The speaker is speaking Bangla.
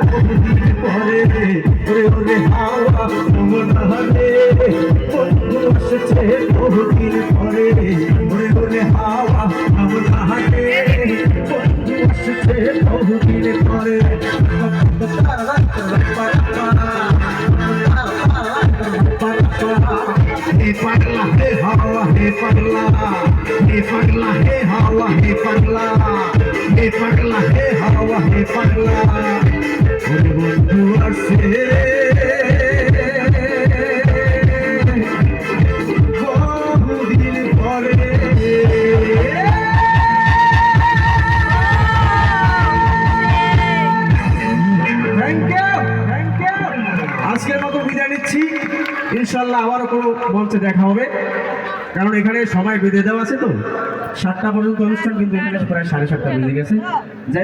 বহুদিন পরে ওরে ওরে হাওয়া মনে বন্ধু আসছে বহুদিন পরে ওরে ওরে হাওয়া মনে বন্ধু আসছে বহুদিন পরে हे पगला हे हवा हे पगला हे पगला हे हवा हे पगला हे पगला हे हवा हे पगला ओरे बंधु আসে বহুদিন পরে থ্যাংক ইউ আজকের মতো বিদায় নিচ্ছি ইনশাআল্লাহ আবারও কোনো মঞ্চে দেখা হবে কারণ এখানে সময় বেঁধে দেওয়া আছে তো 7টা পর্যন্ত অনুষ্ঠান কিন্তু এখানে প্রায় 7:30 বেজে গেছে